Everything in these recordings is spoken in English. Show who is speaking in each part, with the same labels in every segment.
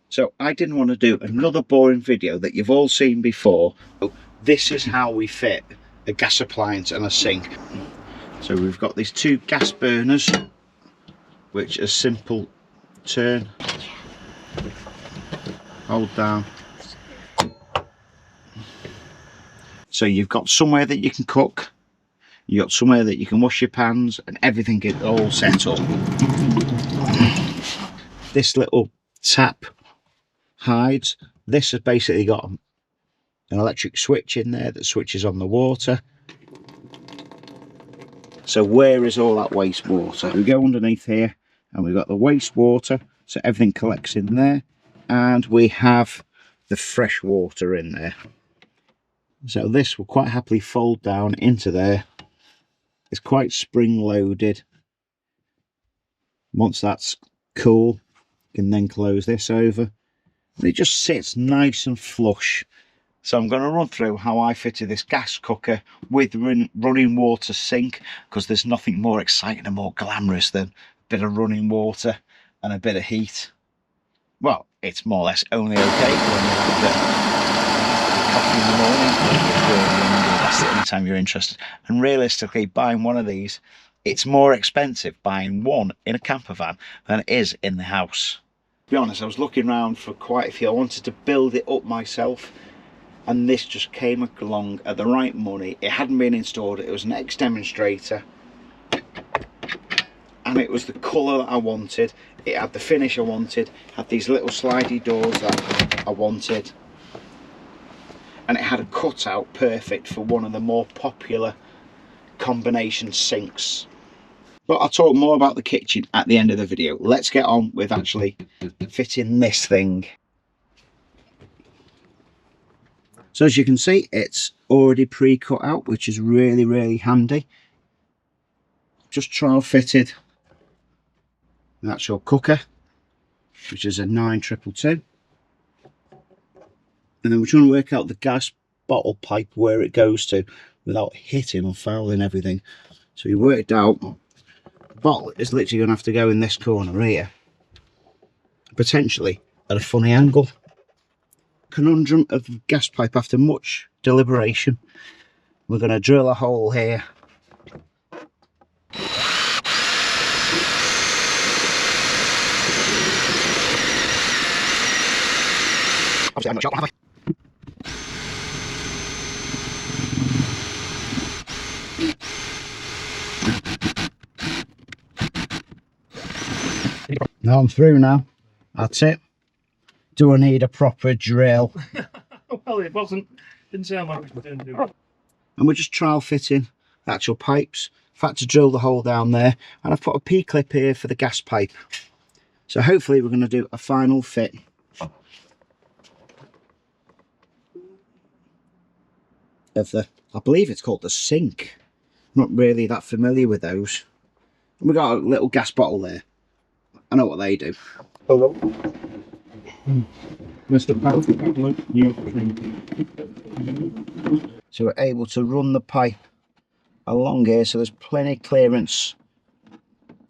Speaker 1: So I didn't want to do another boring video that you've all seen before. This is how we fit a gas appliance and a sink. So we've got these two gas burners, which are simple turn, hold down. So you've got somewhere that you can cook, you've got somewhere that you can wash your pans, and everything is all set up. This little tap hides. This has basically got an electric switch in there that switches on the water. So where is all that wastewater? We go underneath here and we've got the wastewater, so everything collects in there, and we have the fresh water in there. So this will quite happily fold down into there. It's quite spring loaded. Once that's cool, you can then close this over and it just sits nice and flush. So I'm going to run through how I fitted this gas cooker with running water sink, because there's nothing more exciting and more glamorous than a bit of running water and a bit of heat. Well, it's more or less only okay when you have the coffee in the morning. That's the only time you're interested. And realistically, buying one of these, it's more expensive buying one in a camper van than it is in the house. To be honest, I was looking around for quite a few. I wanted to build it up myself, and this just came along at the right money. It hadn't been installed, it was an ex-demonstrator, and it was the colour that I wanted. It had the finish I wanted, had these little slidey doors that I wanted, and it had a cutout perfect for one of the more popular combination sinks. But I'll talk more about the kitchen at the end of the video. Let's get on with actually fitting this thing. So as you can see, it's already pre-cut out, which is really handy. Just trial fitted the actual cooker, which is a 9222. And then we're trying to work out the gas bottle pipe where it goes to without hitting or fouling everything. So we worked out the bottle is literally going to have to go in this corner here, potentially at a funny angle. Conundrum of the gas pipe. After much deliberation, we're going to drill a hole here. Obviously, I'm not sure, have I? Now I'm through now. That's it. Do I need a proper drill?
Speaker 2: Well, it didn't sound like it didn't do it.
Speaker 1: And we're just trial fitting the actual pipes. I've had to drill the hole down there, and I've put a P-clip here for the gas pipe. So hopefully we're going to do a final fit. Of the, I believe it's called the sink. I'm not really that familiar with those. And we've got a little gas bottle there. I know what they do.
Speaker 2: Hello. Mr.
Speaker 1: So we're able to run the pipe along here, so there's plenty of clearance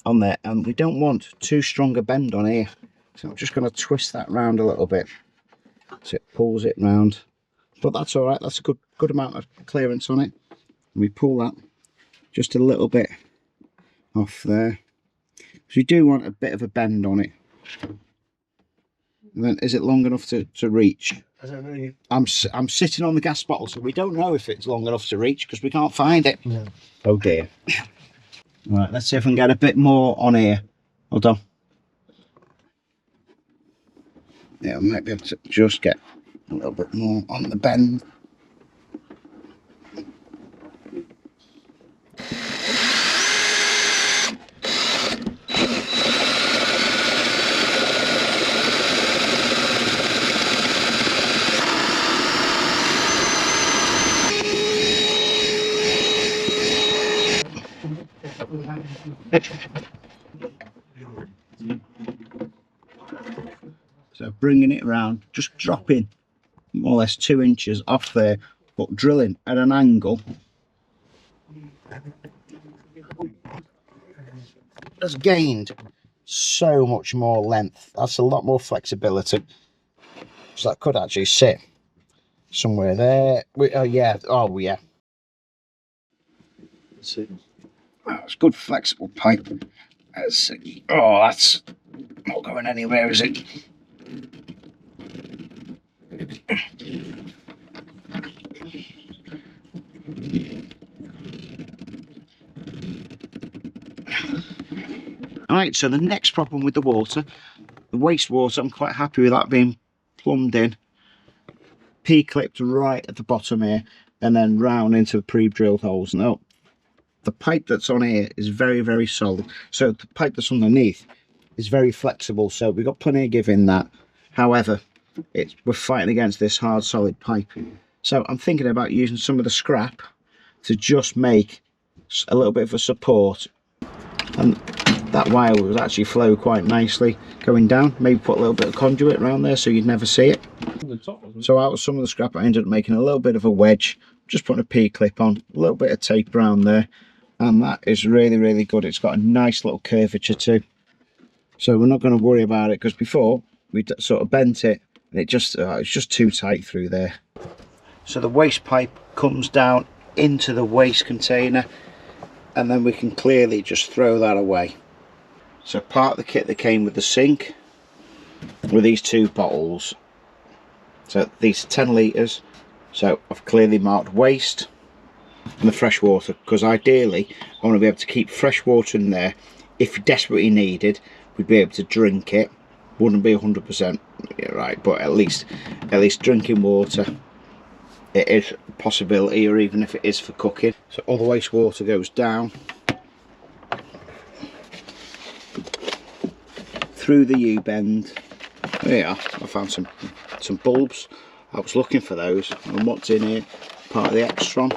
Speaker 1: on there, and we don't want too strong a bend on here. So I'm just going to twist that round a little bit so it pulls it round. But that's all right, that's a good amount of clearance on it. And we pull that just a little bit off there. So you do want a bit of a bend on it. And then, is it long enough to reach?
Speaker 2: I don't know.
Speaker 1: I'm sitting on the gas bottle, so we don't know if it's long enough to reach because we can't find it.
Speaker 2: No.
Speaker 1: Oh dear. Right, let's see if I can get a bit more on here. Hold on. Yeah, I might be able to just get a little bit more on the bend. So bringing it around, just dropping more or less 2 inches off there, but drilling at an angle. Has gained so much more length. That's a lot more flexibility. So that could actually sit somewhere there. Oh yeah,
Speaker 2: Let's see.
Speaker 1: oh, it's good flexible pipe. That's not going anywhere, is it? Alright, so the next problem with the water, the wastewater, I'm quite happy with that being plumbed in, P-clipped right at the bottom here, and then round into the pre-drilled holes. Now, the pipe that's on here is very, very solid. So the pipe that's underneath is very flexible, so we've got plenty of give in that. However, we're fighting against this hard, solid pipe. So I'm thinking about using some of the scrap to just make a little bit of a support. And that wire will actually flow quite nicely going down. Maybe put a little bit of conduit around there so you'd never see it. So out of some of the scrap, I ended up making a little bit of a wedge, just putting a P-clip on, a little bit of tape around there, and that is really, really good. It's got a nice little curvature too. So we're not going to worry about it, because before we sort of bent it and it's just too tight through there. So the waste pipe comes down into the waste container, and then we can clearly just throw that away. So part of the kit that came with the sink were these 2 bottles. So these are 10 litres. So I've clearly marked waste and the fresh water, because ideally I want to be able to keep fresh water in there. If desperately needed, we'd be able to drink it. Wouldn't be 100% right, but at least drinking water, it is a possibility, or even if it is for cooking. So all the wastewater goes down through the U-bend. There you are. I found some bulbs. I was looking for those, and what's in here? Part of the Extron.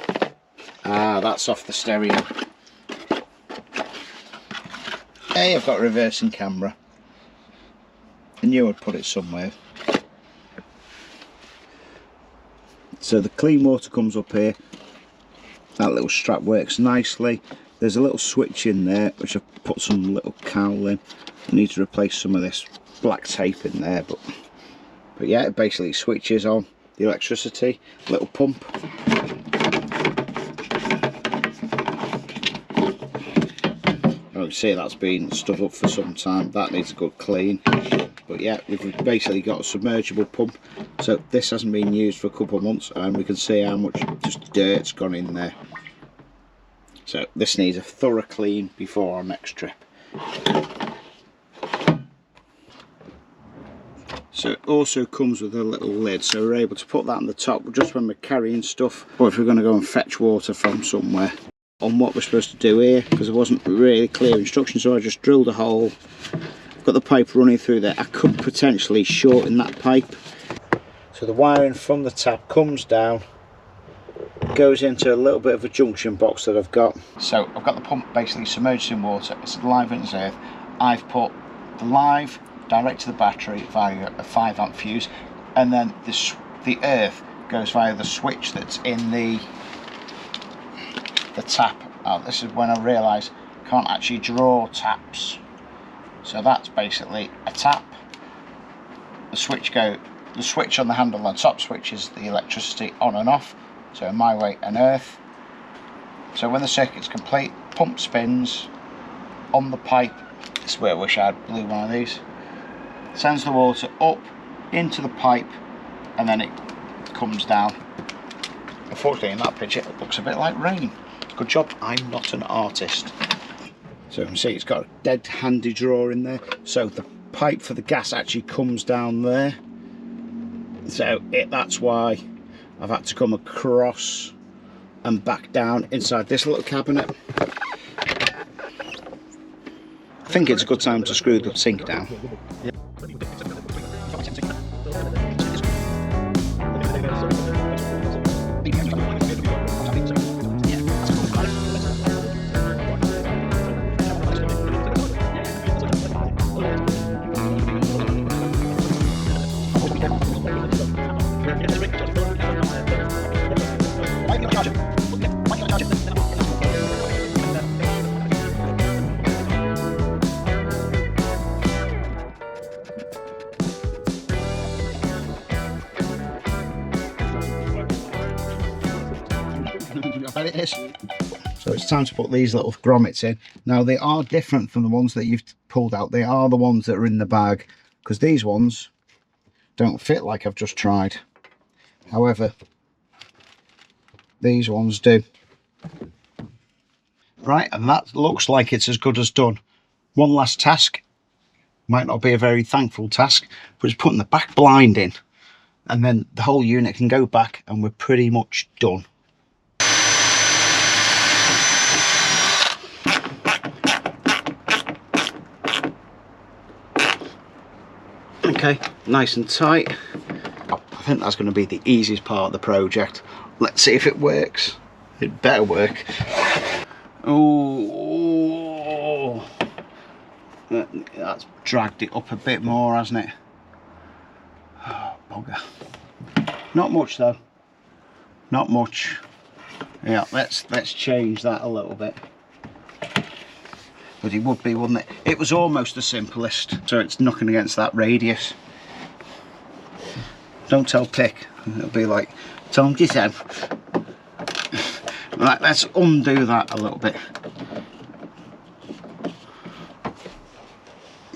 Speaker 1: Ah, that's off the stereo. Hey, I've got a reversing camera. I knew I'd put it somewhere. So the clean water comes up here. That little strap works nicely. There's a little switch in there which I've put some little cowl in. I need to replace some of this black tape in there, but yeah, it basically switches on the electricity. Little pump. Oh, you see that's been stood up for some time. That needs a good clean. But yeah, we've basically got a submergible pump. So this hasn't been used for a couple of months, and we can see how much just dirt's gone in there. So this needs a thorough clean before our next trip. So it also comes with a little lid, so we're able to put that on the top just when we're carrying stuff, or if we're going to go and fetch water from somewhere. On what we're supposed to do here, because there wasn't really clear instructions, so I just drilled a hole. I've got the pipe running through there. I could potentially shorten that pipe. So the wiring from the tap comes down, goes into a little bit of a junction box that I've got. So I've got the pump basically submerged in water. It's live in its earth. I've put the live direct to the battery via a 5 amp fuse, and then the earth goes via the switch that's in the tap. This is when I realised I can't actually draw taps. So that's basically a tap. The switch on the handle on top switches the electricity on and off. So in my way, an earth. So when the circuit's complete, pump spins on the pipe. This is where I wish I had blew one of these. Sends the water up into the pipe, and then it comes down. Unfortunately, in that picture, it looks a bit like rain. Good job, I'm not an artist. So you can see it's got a dead handy drawer in there. So the pipe for the gas actually comes down there. So that's why I've had to come across and back down inside this little cabinet. I think it's a good time to screw the sink down. bet it is. So it's time to put these little grommets in. Now they are different from the ones that you've pulled out. They are the ones that are in the bag, because these ones don't fit like I've just tried. However, these ones do. Right, and that looks like it's as good as done. One last task. Might not be a very thankful task, but it's putting the back blind in. And then the whole unit can go back and we're pretty much done. Okay, nice and tight. I think that's going to be the easiest part of the project. Let's see if it works. It better work. Oh, that's dragged it up a bit more, hasn't it? Oh, bugger. Not much though. Not much. Yeah, let's change that a little bit. But it would be, wouldn't it? It was almost the simplest, so it's knocking against that radius. Don't tell Pick. It'll be like, tell him yourself. Right, let's undo that a little bit.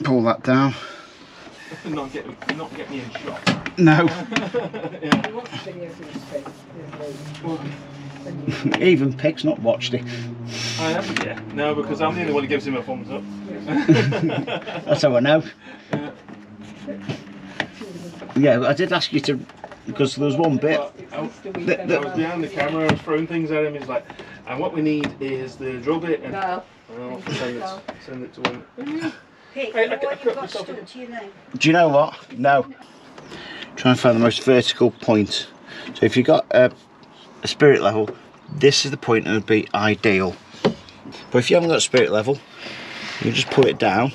Speaker 1: Pull that down.
Speaker 2: Not get me in shot.
Speaker 1: No. Even Pick's not watched it.
Speaker 2: I haven't yet. No, because I'm the only one who gives him a thumbs up.
Speaker 1: That's how I know. Yeah, I did ask you to, because there was one bit.
Speaker 2: I was behind the camera, I was throwing things at him. He's like, and what we need is the drill bit. And I'll send it to him.
Speaker 1: Do you know what? No. Try and find the most vertical point. So if you've got a spirit level, this is the point that would be ideal. But if you haven't got a spirit level, you just put it down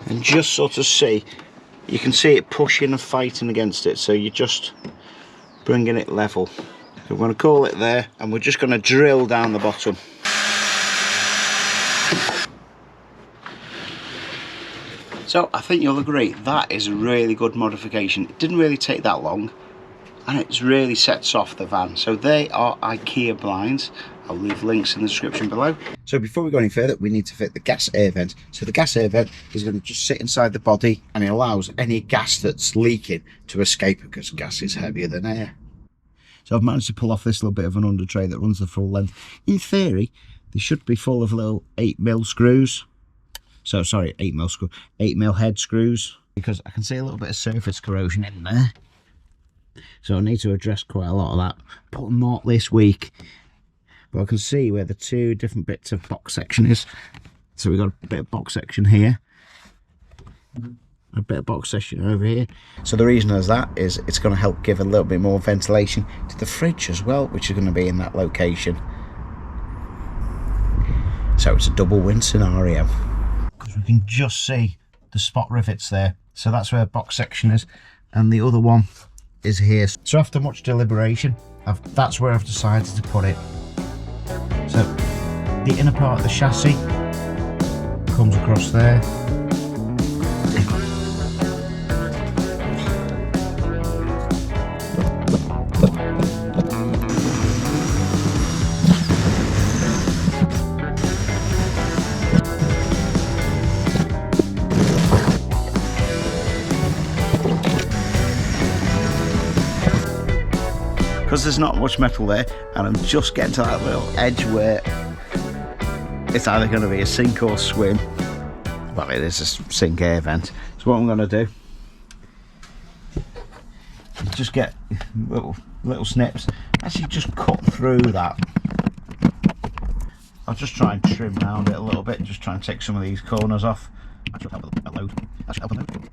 Speaker 1: and just sort of see. You can see it pushing and fighting against it, so you're just bringing it level. So we're going to call it there, and we're just going to drill down the bottom. So I think you'll agree that is a really good modification. It didn't really take that long, and it really sets off the van. So they are IKEA blinds. I'll leave links in the description below. So before we go any further, we need to fit the gas air vent. So the gas air vent is going to just sit inside the body, and it allows any gas that's leaking to escape, because gas is heavier than air. So I've managed to pull off this little bit of an under tray that runs the full length. In theory, they should be full of little 8mm screws. So sorry, 8mm head screws, because I can see a little bit of surface corrosion in there. So I need to address quite a lot of that. Put them out this week. But I can see where the two different bits of box section is. So we've got a bit of box section here, a bit of box section over here. So the reason is that is it's going to help give a little bit more ventilation to the fridge as well, which is going to be in that location. So it's a double win scenario. Because we can just see the spot rivets there. So that's where box section is, and the other one is here. So after much deliberation, that's where I've decided to put it. So the inner part of the chassis comes across there. Because there's not much metal there, and I'm just getting to that little edge where it's either going to be a sink or swim. Well, it is a sink air vent. So what I'm going to do is just get little snips, actually just cut through that. I'll just try and trim around it a little bit, just try and take some of these corners off. That should help a load. That should help a load.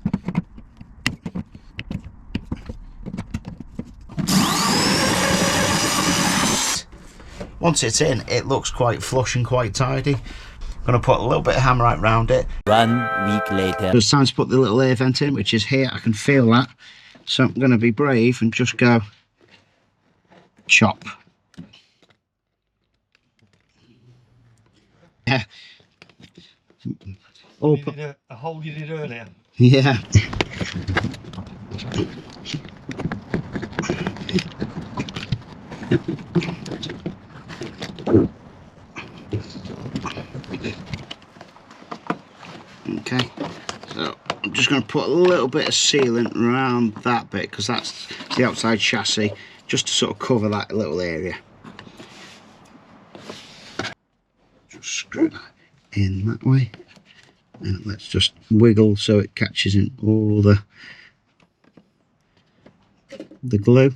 Speaker 1: Once it's in, it looks quite flush and quite tidy. I'm going to put a little bit of hammerite around it.
Speaker 3: 1 week later.
Speaker 1: It's time to put the little air vent in, which is here. I can feel that. So I'm going to be brave and just go chop. Yeah.
Speaker 2: You did a hole you did earlier.
Speaker 1: Yeah. put a little bit of sealant around that bit because that's the outside chassis, just to sort of cover that little area. Just screw that in that way, and let's just wiggle so it catches in all the glue.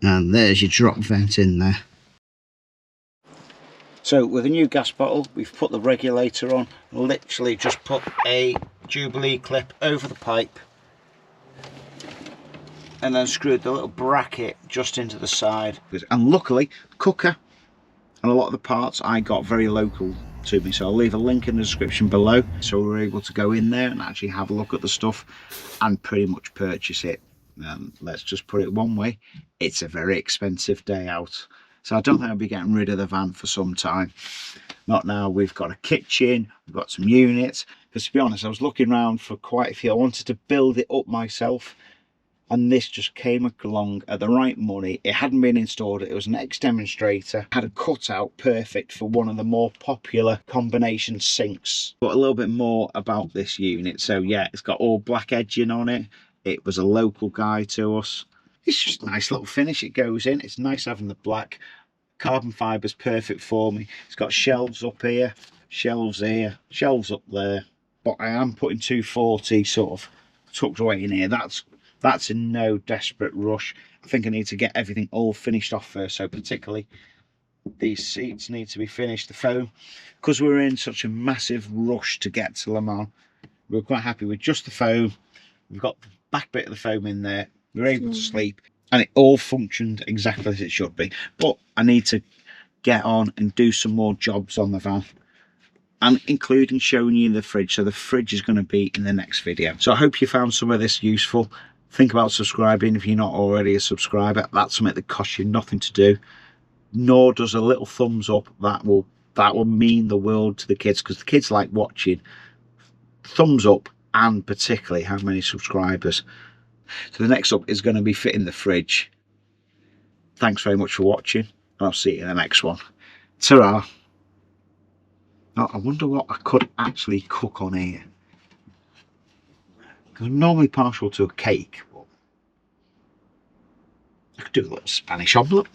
Speaker 1: And there's your drop vent in there. So with a new gas bottle, we've put the regulator on, literally just put a Jubilee clip over the pipe and then screwed the little bracket just into the side. And luckily, the cooker and a lot of the parts I got very local to me, so I'll leave a link in the description below, so we're able to go in there and actually have a look at the stuff and pretty much purchase it. Let's just put it one way, it's a very expensive day out, so I don't think I'll be getting rid of the van for some time. Not now. We've got a kitchen, we've got some units, because to be honest I was looking around for quite a few. I wanted to build it up myself, and this just came along at the right money. It hadn't been installed, it was an ex-demonstrator, had a cutout perfect for one of the more popular combination sinks. But a little bit more about this unit. So yeah, it's got all black edging on it. It was a local guy to us. It's just a nice little finish. It goes in, it's nice having the black. Carbon fiber's perfect for me. It's got shelves up here, shelves here, shelves up there, but I am putting 240 sort of tucked away in here. That's in no desperate rush. I think I need to get everything all finished off first, so particularly these seats need to be finished. The foam, because we're in such a massive rush to get to Le Mans, we're quite happy with just the foam. We've got the back bit of the foam in there, we're able to sleep, and it all functioned exactly as it should be. But I need to get on and do some more jobs on the van, and including showing you the fridge. So the fridge is going to be in the next video. So I hope you found some of this useful. Think about subscribing if you're not already a subscriber. That's something that costs you nothing to do, nor does a little thumbs up. That will mean the world to the kids, because the kids like watching. Thumbs up, and particularly how many subscribers. So the next up is going to be fitting the fridge. Thanks very much for watching, and I'll see you in the next one. Ta-ra. Now, I wonder what I could actually cook on here. I'm normally partial to a cake, but I could do a little Spanish omelette.